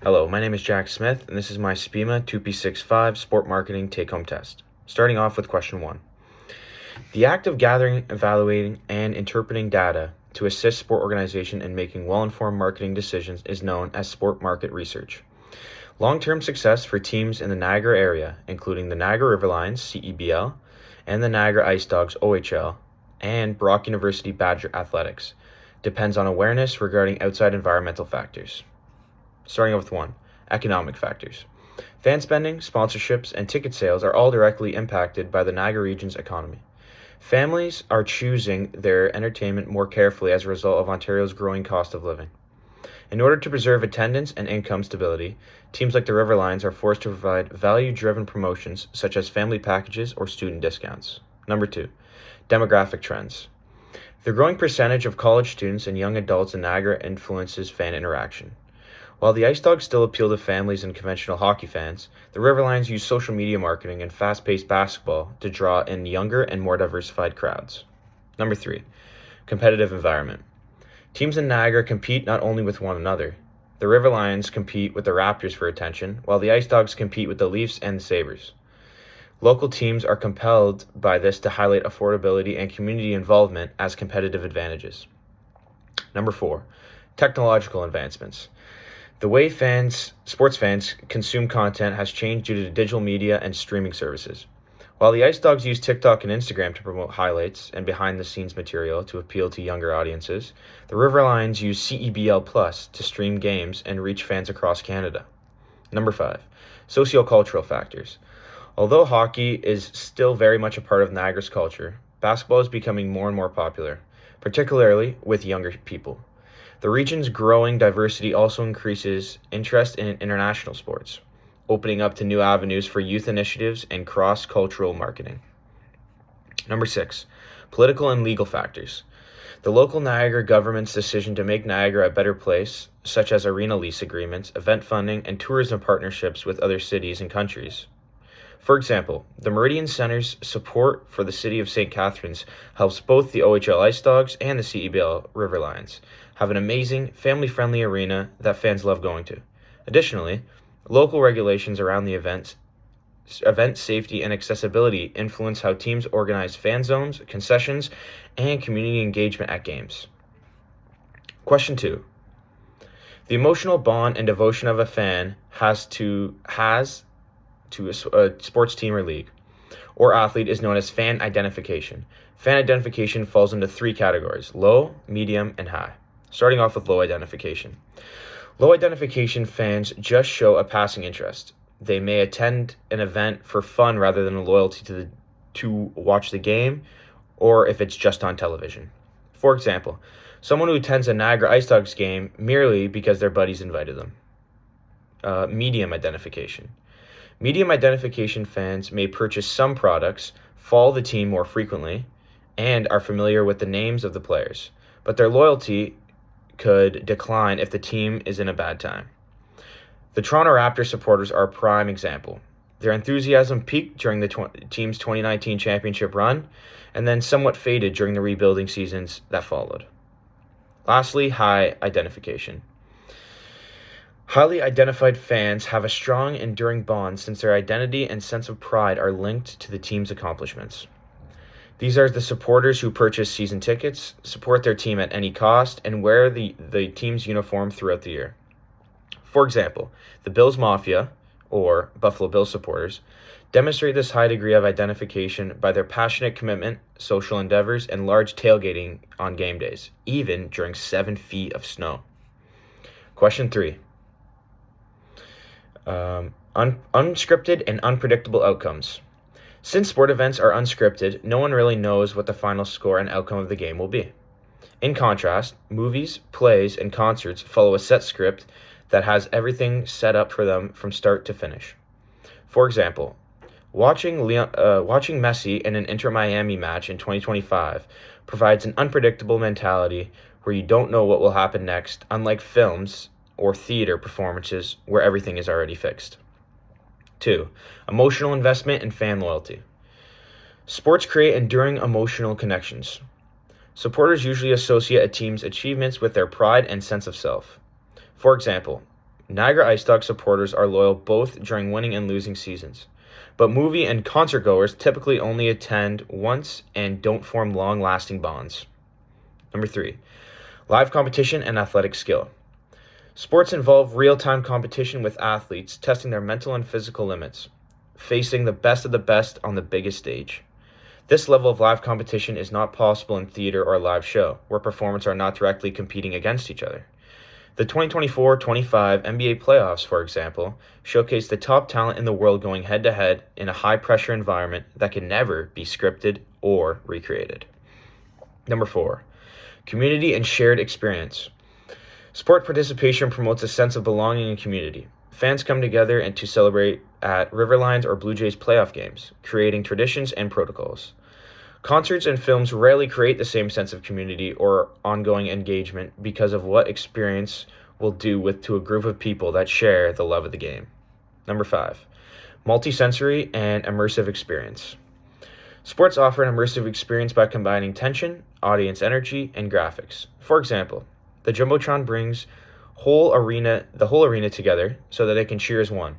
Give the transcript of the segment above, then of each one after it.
Hello, my name is Jack Smith, and this is my SPMA 2P65 Sport Marketing Take-Home Test. Starting off with question 1. The act of gathering, evaluating, and interpreting data to assist sport organization in making well-informed marketing decisions is known as sport market research. Long-term success for teams in the Niagara area, including the Niagara River Lions, CEBL, and the Niagara Ice Dogs, OHL, and Brock University Badger Athletics, depends on awareness regarding outside environmental factors. Starting off with 1, economic factors. Fan spending, sponsorships, and ticket sales are all directly impacted by the Niagara region's economy. Families are choosing their entertainment more carefully as a result of Ontario's growing cost of living. In order to preserve attendance and income stability, teams like the River Lions are forced to provide value-driven promotions such as family packages or student discounts. Number 2, demographic trends. The growing percentage of college students and young adults in Niagara influences fan interaction. While the Ice Dogs still appeal to families and conventional hockey fans, the River Lions use social media marketing and fast-paced basketball to draw in younger and more diversified crowds. Number 3, competitive environment. Teams in Niagara compete not only with one another. The River Lions compete with the Raptors for attention, while the Ice Dogs compete with the Leafs and the Sabres. Local teams are compelled by this to highlight affordability and community involvement as competitive advantages. Number 4, technological advancements. The way sports fans consume content has changed due to digital media and streaming services. While the Ice Dogs use TikTok and Instagram to promote highlights and behind-the-scenes material to appeal to younger audiences, the River Lions use CEBL Plus to stream games and reach fans across Canada. Number 5, sociocultural factors. Although hockey is still very much a part of Niagara's culture, basketball is becoming more and more popular, particularly with younger people. The region's growing diversity also increases interest in international sports, opening up to new avenues for youth initiatives and cross-cultural marketing. Number 6, political and legal factors. The local Niagara government's decision to make Niagara a better place, such as arena lease agreements, event funding, and tourism partnerships with other cities and countries. For example, the Meridian Center's support for the city of St. Catharines helps both the OHL Ice Dogs and the CEBL River Lions have an amazing, family-friendly arena that fans love going to. Additionally, local regulations around the event safety and accessibility influence how teams organize fan zones, concessions, and community engagement at games. Question 2. The emotional bond and devotion of a fan has to a sports team or league or athlete is known as fan identification. Fan identification falls into 3 categories: low, medium, and high. Starting off with low identification. Low identification fans just show a passing interest. They may attend an event for fun rather than a loyalty to watch the game, or if it's just on television. For example, someone who attends a Niagara Ice Dogs game merely because their buddies invited them. Medium identification. Medium identification fans may purchase some products, follow the team more frequently, and are familiar with the names of the players, but their loyalty could decline if the team is in a bad time. The Toronto Raptors supporters are a prime example. Their enthusiasm peaked during the team's 2019 championship run, and then somewhat faded during the rebuilding seasons that followed. Lastly, high identification. Highly identified fans have a strong, enduring bond since their identity and sense of pride are linked to the team's accomplishments. These are the supporters who purchase season tickets, support their team at any cost, and wear the team's uniform throughout the year. For example, the Bills Mafia, or Buffalo Bills supporters, demonstrate this high degree of identification by their passionate commitment, social endeavors, and large tailgating on game days, even during 7 feet of snow. Question 3. Unscripted and unpredictable outcomes. Since sport events are unscripted, no one really knows what the final score and outcome of the game will be. In contrast, movies, plays, and concerts follow a set script that has everything set up for them from start to finish. For example, watching Messi in an Inter-Miami match in 2025 provides an unpredictable mentality where you don't know what will happen next, unlike films or theater performances where everything is already fixed. 2. Emotional investment and fan loyalty. Sports create enduring emotional connections. Supporters usually associate a team's achievements with their pride and sense of self. For example, Niagara Ice Dogs supporters are loyal both during winning and losing seasons, but movie and concert goers typically only attend once and don't form long-lasting bonds. Number 3, live competition and athletic skill. Sports involve real-time competition with athletes testing their mental and physical limits, facing the best of the best on the biggest stage. This level of live competition is not possible in theater or a live show, where performers are not directly competing against each other. The 2024-25 NBA playoffs, for example, showcase the top talent in the world going head-to-head in a high-pressure environment that can never be scripted or recreated. Number 4, community and shared experience. Sport participation promotes a sense of belonging and community. Fans come together and to celebrate at Riverlines or Blue Jays playoff games, creating traditions and protocols. Concerts and films rarely create the same sense of community or ongoing engagement because of what experience will do to a group of people that share the love of the game. Number 5, multisensory and immersive experience. Sports offer an immersive experience by combining tension, audience energy, and graphics. For example, the Jumbotron brings the whole arena together so that it can cheer as one.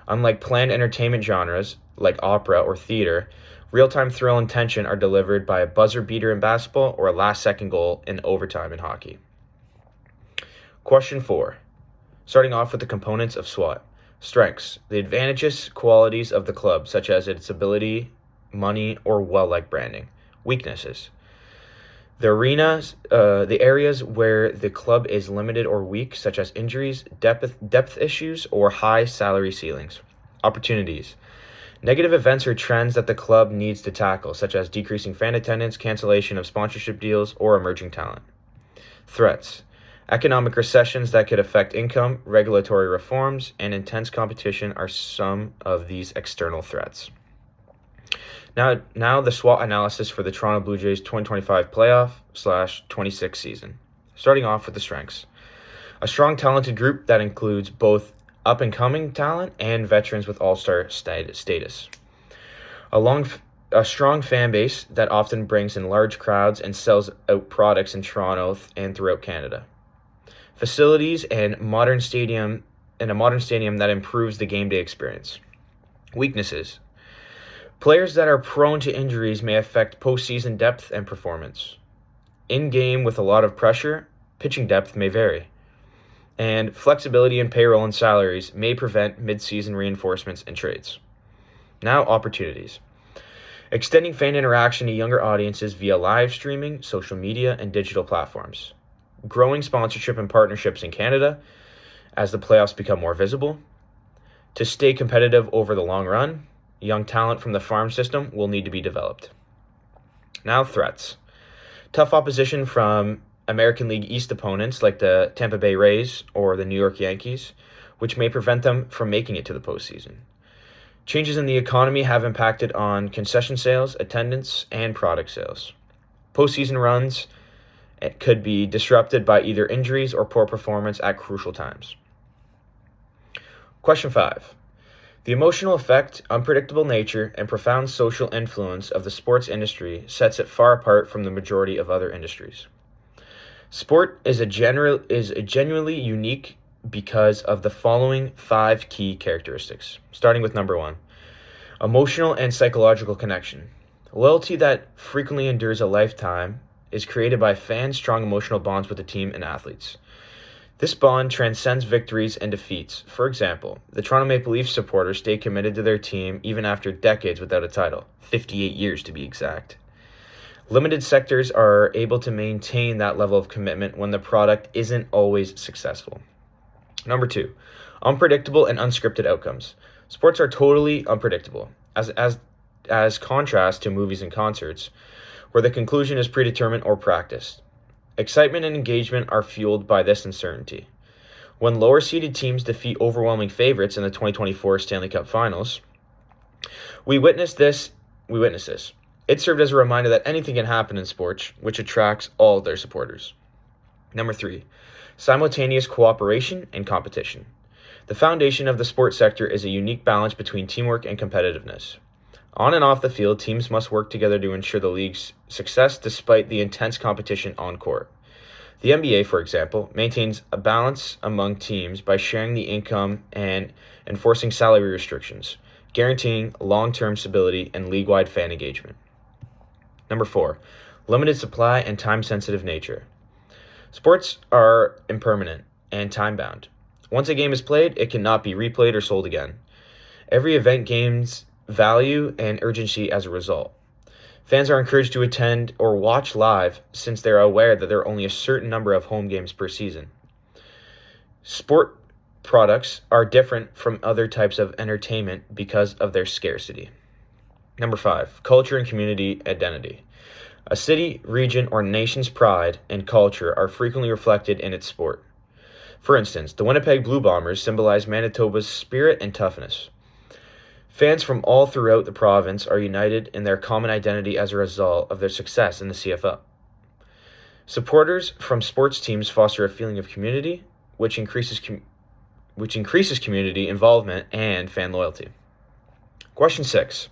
Unlike planned entertainment genres like opera or theater, real-time thrill and tension are delivered by a buzzer beater in basketball or a last-second goal in overtime in hockey. Question 4. Starting off with the components of SWAT. Strengths. The advantageous qualities of the club, such as its ability, money, or well-liked branding. Weaknesses. The areas where the club is limited or weak, such as injuries, depth issues, or high salary ceilings. Opportunities. Negative events or trends that the club needs to tackle, such as decreasing fan attendance, cancellation of sponsorship deals, or emerging talent. Threats. Economic recessions that could affect income, regulatory reforms, and intense competition are some of these external threats. Now the SWOT analysis for the Toronto Blue Jays 2025 playoff/26 season. Starting off with the strengths. A strong, talented group that includes both up-and-coming talent and veterans with all-star status. A strong fan base that often brings in large crowds and sells out products in Toronto and throughout Canada. Facilities and a modern stadium that improves the game day experience. Weaknesses. Players that are prone to injuries may affect postseason depth and performance. In-game with a lot of pressure, pitching depth may vary. And flexibility in payroll and salaries may prevent mid-season reinforcements and trades. Now, opportunities. Extending fan interaction to younger audiences via live streaming, social media, and digital platforms. Growing sponsorship and partnerships in Canada as the playoffs become more visible. To stay competitive over the long run, young talent from the farm system will need to be developed. Now, threats. Tough opposition from American League East opponents like the Tampa Bay Rays or the New York Yankees, which may prevent them from making it to the postseason. Changes in the economy have impacted on concession sales, attendance, and product sales. Postseason runs could be disrupted by either injuries or poor performance at crucial times. Question 5. The emotional effect, unpredictable nature, and profound social influence of the sports industry sets it far apart from the majority of other industries. Sport is genuinely unique because of the following 5 key characteristics, starting with number 1, emotional and psychological connection. Loyalty that frequently endures a lifetime is created by fans' strong emotional bonds with the team and athletes. This bond transcends victories and defeats. For example, the Toronto Maple Leafs supporters stay committed to their team even after decades without a title, 58 years to be exact. Limited sectors are able to maintain that level of commitment when the product isn't always successful. Number 2, unpredictable and unscripted outcomes. Sports are totally unpredictable, as contrast to movies and concerts, where the conclusion is predetermined or practiced. Excitement and engagement are fueled by this uncertainty. When lower-seeded teams defeat overwhelming favorites in the 2024 Stanley Cup Finals, we witness this. It served as a reminder that anything can happen in sports, which attracts all their supporters. Number 3, simultaneous cooperation and competition. The foundation of the sports sector is a unique balance between teamwork and competitiveness. On and off the field, teams must work together to ensure the league's success despite the intense competition on court. The NBA, for example, maintains a balance among teams by sharing the income and enforcing salary restrictions, guaranteeing long-term stability and league-wide fan engagement. Number 4, limited supply and time-sensitive nature. Sports are impermanent and time-bound. Once a game is played, it cannot be replayed or sold again. Every event gains value and urgency as a result. Fans are encouraged to attend or watch live since they are aware that there are only a certain number of home games per season. Sport products are different from other types of entertainment because of their scarcity. Number 5, culture and community identity. A city, region, or nation's pride and culture are frequently reflected in its sport. For instance, the Winnipeg Blue Bombers symbolize Manitoba's spirit and toughness. Fans from all throughout the province are united in their common identity as a result of their success in the CFL. Supporters from sports teams foster a feeling of community, which increases community involvement and fan loyalty. Question 6.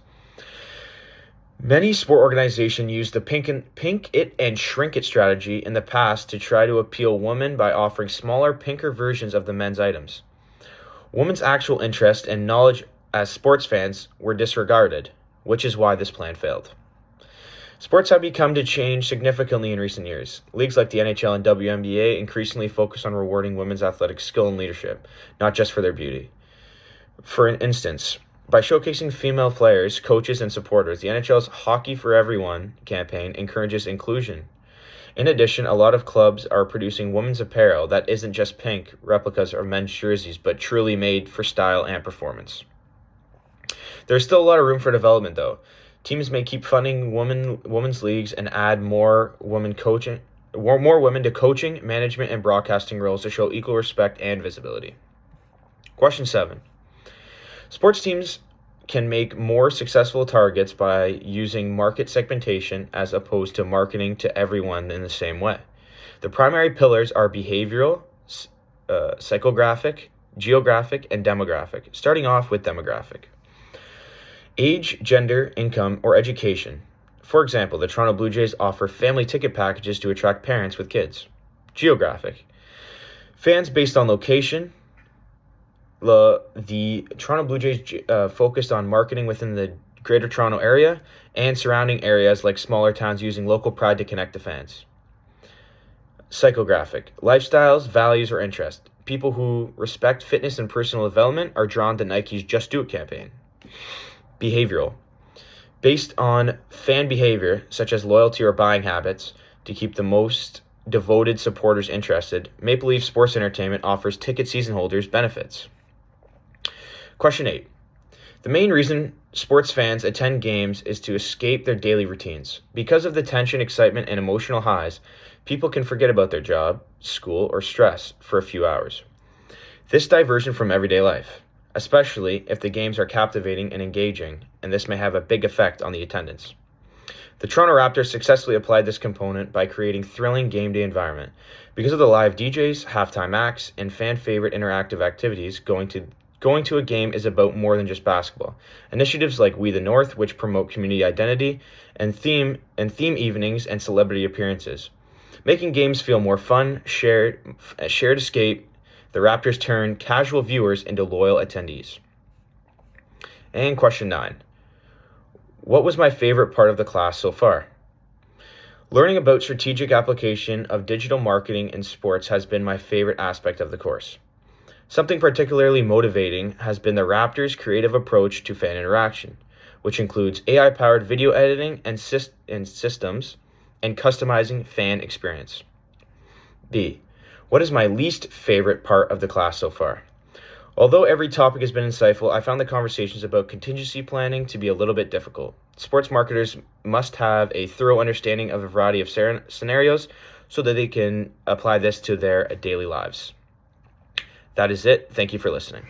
Many sport organizations used the pink it and shrink it strategy in the past to try to appeal women by offering smaller, pinker versions of the men's items. Women's actual interest and knowledge as sports fans were disregarded, which is why this plan failed. Sports have begun to change significantly in recent years. Leagues like the NHL and WNBA increasingly focus on rewarding women's athletic skill and leadership, not just for their beauty. For instance, by showcasing female players, coaches, and supporters, the NHL's Hockey for Everyone campaign encourages inclusion. In addition, a lot of clubs are producing women's apparel that isn't just pink replicas of men's jerseys, but truly made for style and performance. There's still a lot of room for development, though. Teams may keep funding women's leagues and add more women to coaching, management, and broadcasting roles to show equal respect and visibility. Question 7. Sports teams can make more successful targets by using market segmentation as opposed to marketing to everyone in the same way. The primary pillars are behavioral, psychographic, geographic, and demographic. Starting off with demographic. Age, gender, income, or education. For example, the Toronto Blue Jays offer family ticket packages to attract parents with kids. Geographic. Fans based on location. The Toronto Blue Jays focused on marketing within the Greater Toronto Area and surrounding areas like smaller towns using local pride to connect to fans. Psychographic. Lifestyles, values, or interests. People who respect fitness and personal development are drawn to Nike's Just Do It campaign. Behavioral. Based on fan behavior, such as loyalty or buying habits, to keep the most devoted supporters interested, Maple Leaf Sports Entertainment offers ticket season holders benefits. Question 8. The main reason sports fans attend games is to escape their daily routines. Because of the tension, excitement, and emotional highs, people can forget about their job, school, or stress for a few hours. This diversion from everyday life, especially if the games are captivating and engaging, and this may have a big effect on the attendance. The Toronto Raptors successfully applied this component by creating thrilling game day environment. Because of the live DJs, halftime acts, and fan favorite interactive activities, going to a game is about more than just basketball. Initiatives like We the North, which promote community identity, and theme evenings and celebrity appearances, making games feel more fun, shared escape. The Raptors turn casual viewers into loyal attendees. And question 9. What was my favorite part of the class so far? Learning about strategic application of digital marketing in sports has been my favorite aspect of the course. Something particularly motivating has been the Raptors' creative approach to fan interaction, which includes AI-powered video editing and systems and customizing fan experience. B. What is my least favorite part of the class so far? Although every topic has been insightful, I found the conversations about contingency planning to be a little bit difficult. Sports marketers must have a thorough understanding of a variety of scenarios so that they can apply this to their daily lives. That is it. Thank you for listening.